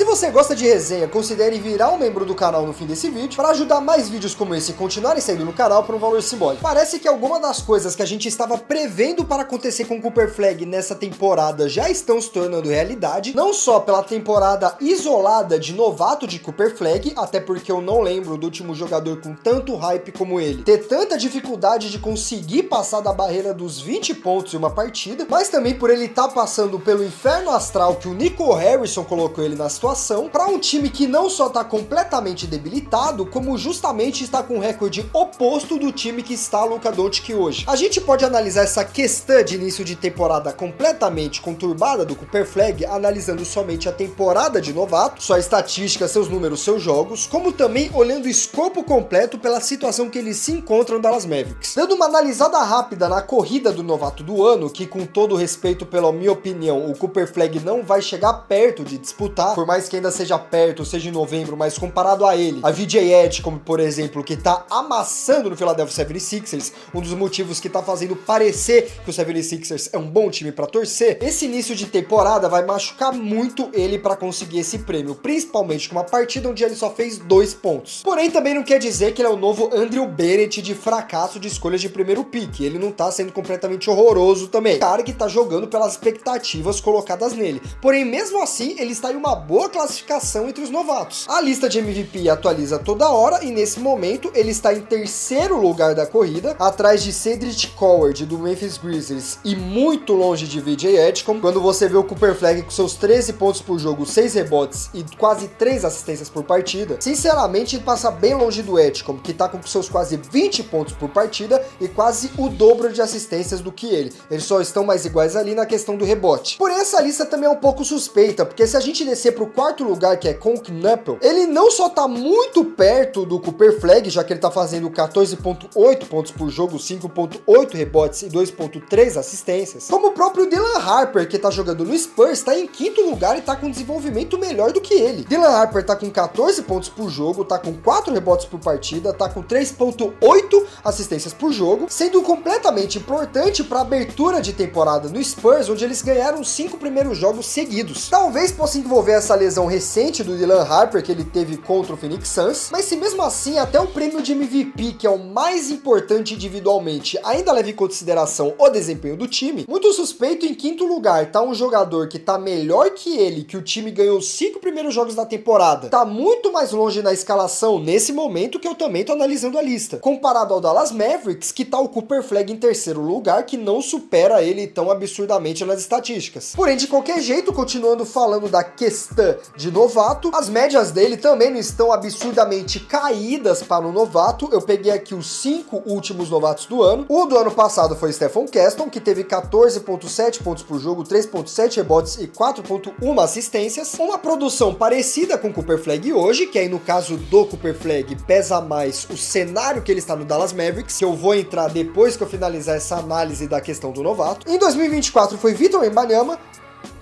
Se você gosta de resenha, considere virar um membro do canal no fim desse vídeo para ajudar mais vídeos como esse continuarem saindo no canal por um valor simbólico. Parece que algumas das coisas que a gente estava prevendo para acontecer com o Cooper Flagg nessa temporada já estão se tornando realidade, não só pela temporada isolada de novato de Cooper Flagg, até porque eu não lembro do último jogador com tanto hype como ele ter tanta dificuldade de conseguir passar da barreira dos 20 pontos em uma partida, mas também por ele estar passando pelo inferno astral que o Nico Harrison colocou ele na situação, para um time que não só está completamente debilitado, como justamente está com um recorde oposto do time que está Luka Doncic hoje. A gente pode analisar essa questão de início de temporada completamente conturbada do Cooper Flagg, analisando somente a temporada de novato, sua estatística, seus números, seus jogos, como também olhando o escopo completo pela situação que ele se encontra no Dallas Mavericks. Dando uma analisada rápida na corrida do novato do ano, que com todo respeito pela minha opinião, o Cooper Flagg não vai chegar perto de disputar, por mais que ainda seja perto, seja em novembro, mas comparado a ele, a VJ Edge, como por exemplo, que tá amassando no Philadelphia 76ers, um dos motivos que tá fazendo parecer que o 76ers é um bom time pra torcer, esse início de temporada vai machucar muito ele pra conseguir esse prêmio, principalmente com uma partida onde ele só fez 2 pontos. Porém, também não quer dizer que ele é o novo Andrew Bennett de fracasso de escolhas de primeiro pick, ele não tá sendo completamente horroroso também, cara que tá jogando pelas expectativas colocadas nele, porém mesmo assim ele está em uma boa classificação entre os novatos. A lista de MVP atualiza toda hora e nesse momento ele está em terceiro lugar da corrida, atrás de Cedric Coward do Memphis Grizzlies e muito longe de VJ Edgecombe. Quando você vê o Cooper Flagg com seus 13 pontos por jogo, 6 rebotes e quase 3 assistências por partida, sinceramente ele passa bem longe do Edgecombe, que tá com seus quase 20 pontos por partida e quase o dobro de assistências do que ele. Eles só estão mais iguais ali na questão do rebote. Porém, essa lista também é um pouco suspeita, porque se a gente descer pro quarto lugar, que é Conk Knuppel, ele não só tá muito perto do Cooper Flagg, já que ele tá fazendo 14.8 pontos por jogo, 5.8 rebotes e 2.3 assistências, como o próprio Dylan Harper, que tá jogando no Spurs, tá em quinto lugar e tá com um desenvolvimento melhor do que ele. Dylan Harper tá com 14 pontos por jogo, tá com 4 rebotes por partida, tá com 3.8 assistências por jogo, sendo completamente importante para a abertura de temporada no Spurs, onde eles ganharam 5 primeiros jogos seguidos. Talvez possa envolver essa lesão recente do Dylan Harper que ele teve contra o Phoenix Suns, mas se mesmo assim até o prêmio de MVP, que é o mais importante individualmente, ainda leva em consideração o desempenho do time, muito suspeito em quinto lugar tá um jogador que tá melhor que ele, que o time ganhou os 5 primeiros jogos da temporada, tá muito mais longe na escalação nesse momento, que eu também tô analisando a lista, comparado ao Dallas Mavericks, que tá o Cooper Flagg em terceiro lugar, que não supera ele tão absurdamente nas estatísticas. Porém, de qualquer jeito, continuando falando da questão de novato, as médias dele também não estão absurdamente caídas para o novato. Eu peguei aqui os 5 últimos novatos do ano. O do ano passado foi Stephon Caston, que teve 14.7 pontos por jogo, 3.7 rebotes e 4.1 assistências. Uma produção parecida com o Cooper Flagg hoje, que aí no caso do Cooper Flagg pesa mais o cenário que ele está no Dallas Mavericks, que eu vou entrar depois que eu finalizar essa análise da questão do novato. Em 2024 foi Victor Wembanyama.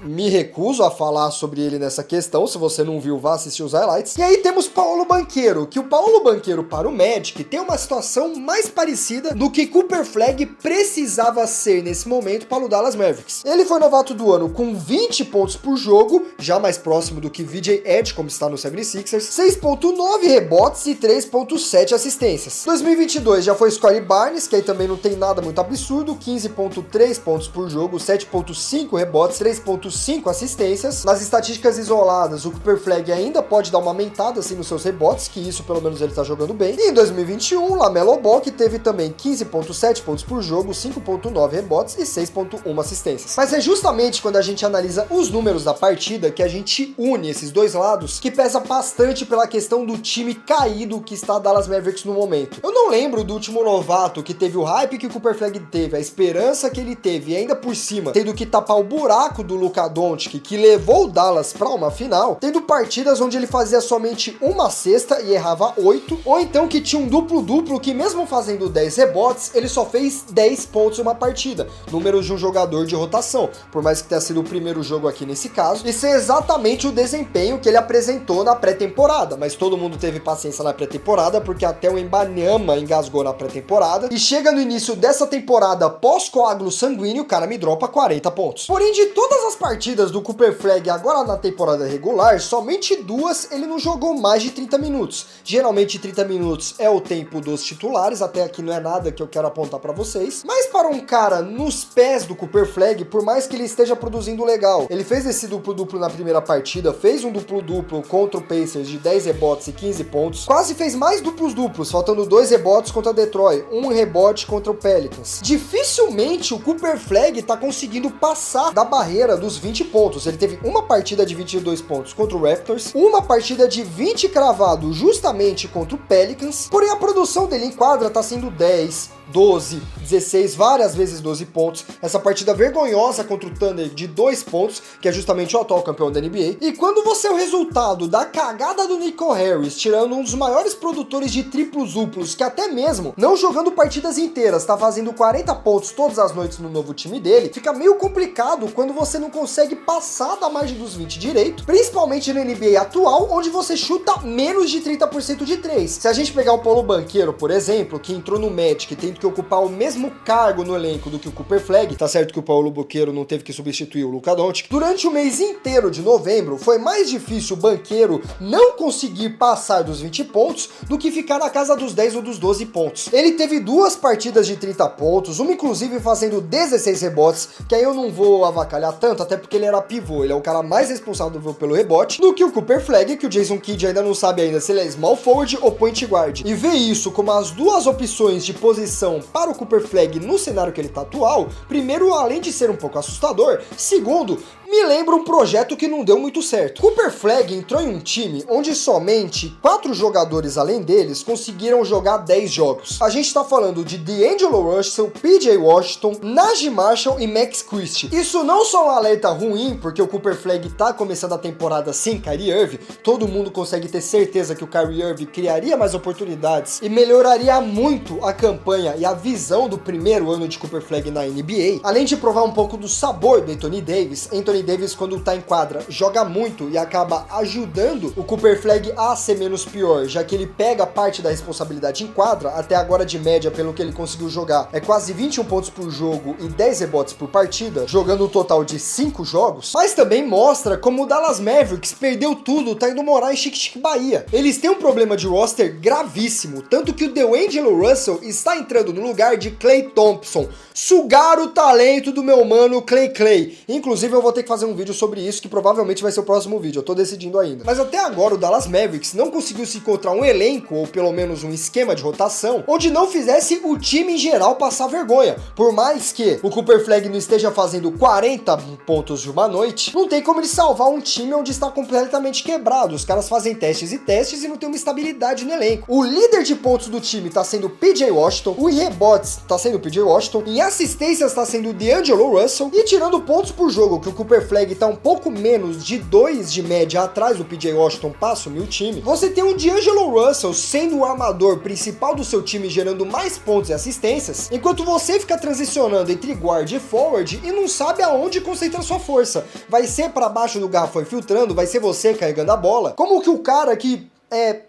Me recuso a falar sobre ele nessa questão, se você não viu, vá assistir os highlights. E aí temos Paolo Banchero, que o Paolo Banchero para o Magic tem uma situação mais parecida do que Cooper Flagg precisava ser nesse momento para o Dallas Mavericks. Ele foi novato do ano com 20 pontos por jogo, já mais próximo do que VJ Edge, como está no 76ers, 6.9 rebotes e 3.7 assistências. 2022 já foi Scottie Barnes, que aí também não tem nada muito absurdo, 15.3 pontos por jogo, 7.5 rebotes, 3.5 assistências. Nas estatísticas isoladas, o Cooper Flagg ainda pode dar uma aumentada assim nos seus rebotes, que isso pelo menos ele tá jogando bem. E em 2021, LaMelo Ball, que teve também 15.7 pontos por jogo, 5.9 rebotes e 6.1 assistências. Mas é justamente quando a gente analisa os números da partida que a gente une esses dois lados, que pesa bastante pela questão do time caído que está Dallas Mavericks no momento. Eu não lembro do último novato que teve o hype que o Cooper Flagg teve, a esperança que ele teve, e ainda por cima, tendo que tapar o buraco do Luka Doncic, que levou o Dallas para uma final, tendo partidas onde ele fazia somente uma cesta e errava 8, ou então que tinha um duplo-duplo que mesmo fazendo 10 rebotes, ele só fez 10 pontos em uma partida, números de um jogador de rotação, por mais que tenha sido o primeiro jogo aqui nesse caso, e ser exatamente o desempenho que ele apresentou na pré-temporada, mas todo mundo teve paciência na pré-temporada, porque até o Wembanyama engasgou na pré-temporada, e chega no início dessa temporada pós-coágulo sanguíneo, o cara me dropa 40 pontos. Porém, de todas as partidas partidas do Cooper Flag agora na temporada regular, somente 2 ele não jogou mais de 30 minutos. Geralmente 30 minutos é o tempo dos titulares, até aqui não é nada que eu quero apontar pra vocês. Mas para um cara nos pés do Cooper Flag, por mais que ele esteja produzindo legal, ele fez esse duplo-duplo na primeira partida, fez um duplo-duplo contra o Pacers de 10 rebotes e 15 pontos, quase fez mais duplos-duplos, faltando 2 rebotes contra Detroit, 1 rebote contra o Pelicans. Dificilmente o Cooper Flag tá conseguindo passar da barreira dos 20 pontos. Ele teve uma partida de 22 pontos contra o Raptors, uma partida de 20 cravado justamente contra o Pelicans, porém a produção dele em quadra tá sendo 10, 12, 16, várias vezes 12 pontos. Essa partida vergonhosa contra o Thunder de 2 pontos, que é justamente o atual campeão da NBA. E quando você é o resultado da cagada do Nico Harris, tirando um dos maiores produtores de triplos-duplos, que até mesmo não jogando partidas inteiras, tá fazendo 40 pontos todas as noites no novo time dele, fica meio complicado quando você não consegue passar da margem dos 20 direito, principalmente na NBA atual, onde você chuta menos de 30% de 3. Se a gente pegar o Paulo Banchero, por exemplo, que entrou no Magic, tendo que ocupar o mesmo cargo no elenco do que o Cooper Flag, tá certo que o Paulo Banchero não teve que substituir o Luka Doncic, durante o mês inteiro de novembro, foi mais difícil o Banchero não conseguir passar dos 20 pontos do que ficar na casa dos 10 ou dos 12 pontos. Ele teve 2 partidas de 30 pontos, uma inclusive fazendo 16 rebotes, que aí eu não vou avacalhar tanto, até porque ele era pivô, ele é o cara mais responsável pelo rebote, do que o Cooper Flag, que o Jason Kidd ainda não sabe ainda se ele é small forward ou point guard. E ver isso como as duas opções de posição para o Cooper Flag no cenário que ele tá atual, primeiro, além de ser um pouco assustador, segundo, me lembra um projeto que não deu muito certo. Cooper Flag entrou em um time onde somente 4 jogadores além deles conseguiram jogar 10 jogos. A gente tá falando de D'Angelo Russell, PJ Washington, Naji Marshall e Max Christie. Isso não só é um alerta ruim, porque o Cooper Flag tá começando a temporada sem Kyrie Irving, todo mundo consegue ter certeza que o Kyrie Irving criaria mais oportunidades e melhoraria muito a campanha e a visão do primeiro ano de Cooper Flag na NBA, além de provar um pouco do sabor do Anthony Davis. Anthony Davis, quando tá em quadra, joga muito e acaba ajudando o Cooper Flag a ser menos pior, já que ele pega parte da responsabilidade em quadra, até agora de média, pelo que ele conseguiu jogar, é quase 21 pontos por jogo e 10 rebotes por partida, jogando um total de 5 jogos, mas também mostra como o Dallas Mavericks perdeu tudo, tá indo morar em Chique-Chique, Bahia. Eles têm um problema de roster gravíssimo, tanto que o D'Angelo Russell está entrando no lugar de Klay Thompson. Sugar o talento do meu mano Clay. Inclusive eu vou ter que fazer um vídeo sobre isso, que provavelmente vai ser o próximo vídeo, eu tô decidindo ainda. Mas até agora o Dallas Mavericks não conseguiu se encontrar um elenco, ou pelo menos um esquema de rotação, onde não fizesse o time em geral passar vergonha. Por mais que o Cooper Flag não esteja fazendo 40 pontos de uma noite, não tem como ele salvar um time onde está completamente quebrado. Os caras fazem testes e testes e não tem uma estabilidade no elenco. O líder de pontos do time tá sendo o PJ Washington, o rebotes tá sendo o PJ Washington, em assistências tá sendo o D'Angelo Russell, e tirando pontos por jogo, que o Cooper Flag tá um pouco menos de 2 de média atrás do PJ Washington para assumir o time, você tem o D'Angelo Russell sendo o armador principal do seu time, gerando mais pontos e assistências, enquanto você fica transicionando entre guard e forward e não sabe aonde concentrar sua força. Vai ser para baixo do garrafão filtrando, vai ser você carregando a bola, como que o cara que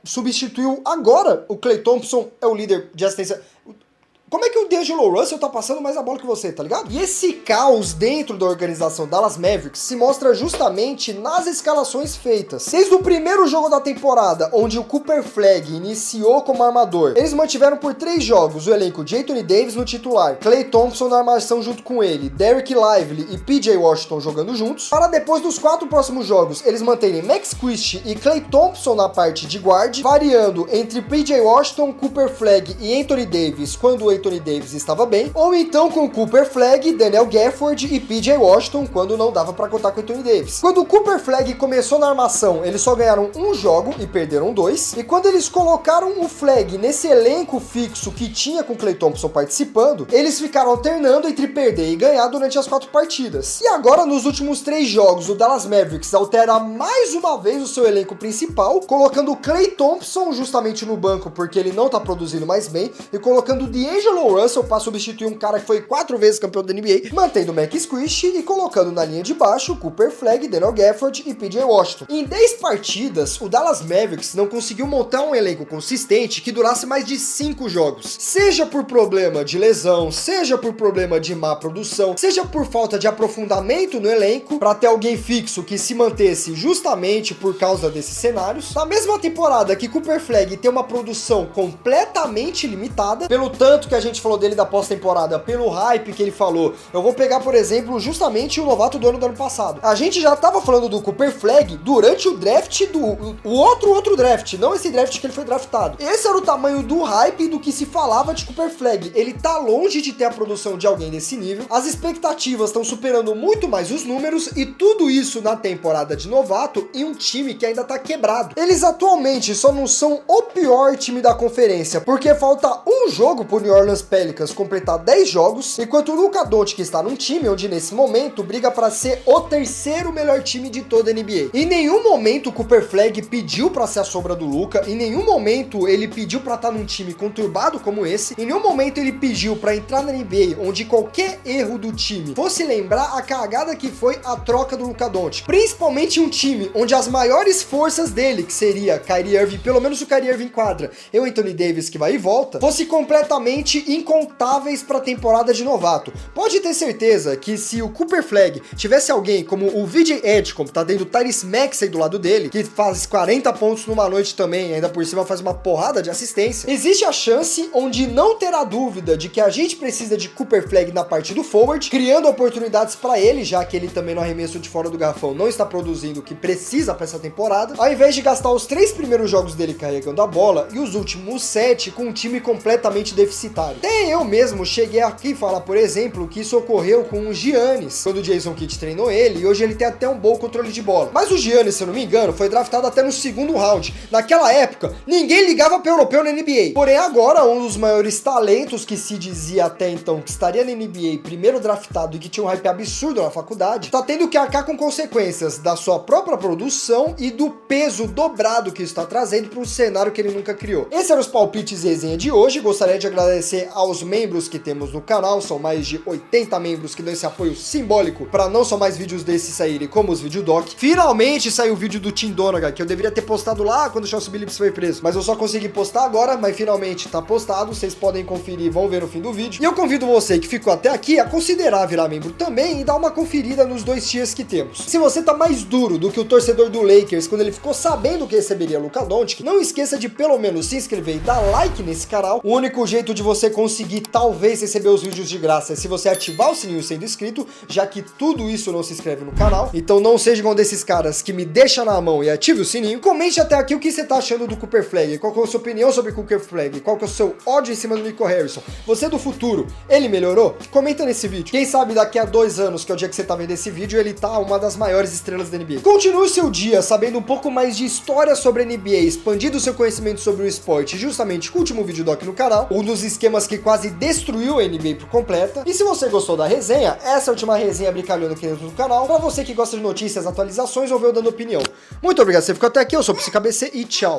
substituiu agora o Klay Thompson é o líder de assistência. Como é que o D'Angelo Russell tá passando mais a bola que você, tá ligado? E esse caos dentro da organização Dallas Mavericks se mostra justamente nas escalações feitas. Desde o primeiro jogo da temporada, onde o Cooper Flag iniciou como armador, eles mantiveram por 3 jogos o elenco de Anthony Davis no titular, Klay Thompson na armação junto com ele, Derek Lively e PJ Washington jogando juntos, para depois dos 4 próximos jogos, eles manterem Max Christie e Klay Thompson na parte de guard, variando entre PJ Washington, Cooper Flag e Anthony Davis quando o Anthony Davis estava bem, ou então com Cooper Flag, Daniel Gafford e PJ Washington quando não dava para contar com Anthony Davis. Quando o Cooper Flag começou na armação, eles só ganharam 1 jogo e perderam 2, e quando eles colocaram o Flag nesse elenco fixo que tinha com Klay Thompson participando, eles ficaram alternando entre perder e ganhar durante as 4 partidas. E agora, nos últimos 3 jogos, o Dallas Mavericks altera mais uma vez o seu elenco principal, colocando o Klay Thompson justamente no banco porque ele não tá produzindo mais bem, e colocando o D'Angelo D'Angelo Russell para substituir um cara que foi 4 vezes campeão da NBA, mantendo o Mac Squish e colocando na linha de baixo Cooper Flag, Daniel Gafford e PJ Washington. Em 10 partidas, o Dallas Mavericks não conseguiu montar um elenco consistente que durasse mais de 5 jogos. Seja por problema de lesão, seja por problema de má produção, seja por falta de aprofundamento no elenco, para ter alguém fixo que se mantesse justamente por causa desses cenários. Na mesma temporada que Cooper Flag tem uma produção completamente limitada, pelo tanto que a gente falou dele da pós-temporada, pelo hype que ele falou. Eu vou pegar, por exemplo, justamente o novato do ano passado. A gente já tava falando do Cooper Flag durante o draft o outro draft, não esse draft que ele foi draftado. Esse era o tamanho do hype do que se falava de Cooper Flag. Ele tá longe de ter a produção de alguém desse nível. As expectativas estão superando muito mais os números e tudo isso na temporada de novato em um time que ainda tá quebrado. Eles atualmente só não são o pior time da conferência, porque falta um jogo pro New Orleans Pelicans completar 10 jogos, enquanto o Luka Doncic está num time onde nesse momento briga para ser o terceiro melhor time de toda a NBA. Em nenhum momento o Cooper Flag pediu para ser a sombra do Luka, em nenhum momento ele pediu para estar num time conturbado como esse, em nenhum momento ele pediu para entrar na NBA onde qualquer erro do time fosse lembrar a cagada que foi a troca do Luka Doncic. Principalmente um time onde as maiores forças dele, que seria Kyrie Irving, pelo menos o Kyrie Irving em quadra, e o Anthony Davis que vai e volta, fosse completamente incontáveis para a temporada de novato. Pode ter certeza que se o Cooper Flag tivesse alguém como o VJ Edgecombe, tá dentro do Tyrese Maxey do lado dele, que faz 40 pontos numa noite também, ainda por cima faz uma porrada de assistência, existe a chance onde não terá dúvida de que a gente precisa de Cooper Flag na parte do forward, criando oportunidades para ele, já que ele também no arremesso de fora do garrafão não está produzindo o que precisa para essa temporada, ao invés de gastar os 3 primeiros jogos dele carregando a bola e os últimos 7 com um time completamente deficitário. Até eu mesmo cheguei aqui a falar, por exemplo, que isso ocorreu com o Giannis, quando o Jason Kidd treinou ele, e hoje ele tem até um bom controle de bola. Mas o Giannis, se eu não me engano, foi draftado até no segundo round. Naquela época, ninguém ligava para europeu na NBA. Porém, agora, um dos maiores talentos que se dizia até então que estaria na NBA, primeiro draftado e que tinha um hype absurdo na faculdade, tá tendo que arcar com consequências da sua própria produção e do peso dobrado que isso está trazendo para um cenário que ele nunca criou. Esses eram os palpites e resenha de hoje. Gostaria de agradecer aos membros que temos no canal, são mais de 80 membros que dão esse apoio simbólico para não só mais vídeos desses saírem, como os videodoc. Finalmente saiu o vídeo do Tim Donegan, que eu deveria ter postado lá quando o Chauncey Billups foi preso, mas eu só consegui postar agora, mas finalmente tá postado, vocês podem conferir e vão ver no fim do vídeo. E eu convido você que ficou até aqui a considerar virar membro também e dar uma conferida nos 2 tiers que temos. Se você tá mais duro do que o torcedor do Lakers quando ele ficou sabendo que receberia Luka Doncic, não esqueça de pelo menos se inscrever e dar like nesse canal. O único jeito de você conseguir talvez receber os vídeos de graça é se você ativar o sininho sendo inscrito, já que tudo isso não se inscreve no canal. Então não seja igual desses caras que me deixa na mão e ative o sininho. Comente até aqui o que você tá achando do Cooper Flag, qual que é a sua opinião sobre Cooper Flag, qual que é o seu ódio em cima do Nico Harrison. Você do futuro, ele melhorou? Comenta nesse vídeo. Quem sabe daqui a 2 anos, que é o dia que você tá vendo esse vídeo, ele tá uma das maiores estrelas da NBA. Continue o seu dia sabendo um pouco mais de história sobre a NBA, expandindo o seu conhecimento sobre o esporte, justamente com o último vídeo doc no canal, um dos esquemas que quase destruiu a NBA por completa. E se você gostou da resenha, essa é a última resenha brincalhona aqui dentro do canal, pra você que gosta de notícias, atualizações ou ver eu dando opinião. Muito obrigado por você ficou até aqui, eu sou o PsicaBC e tchau!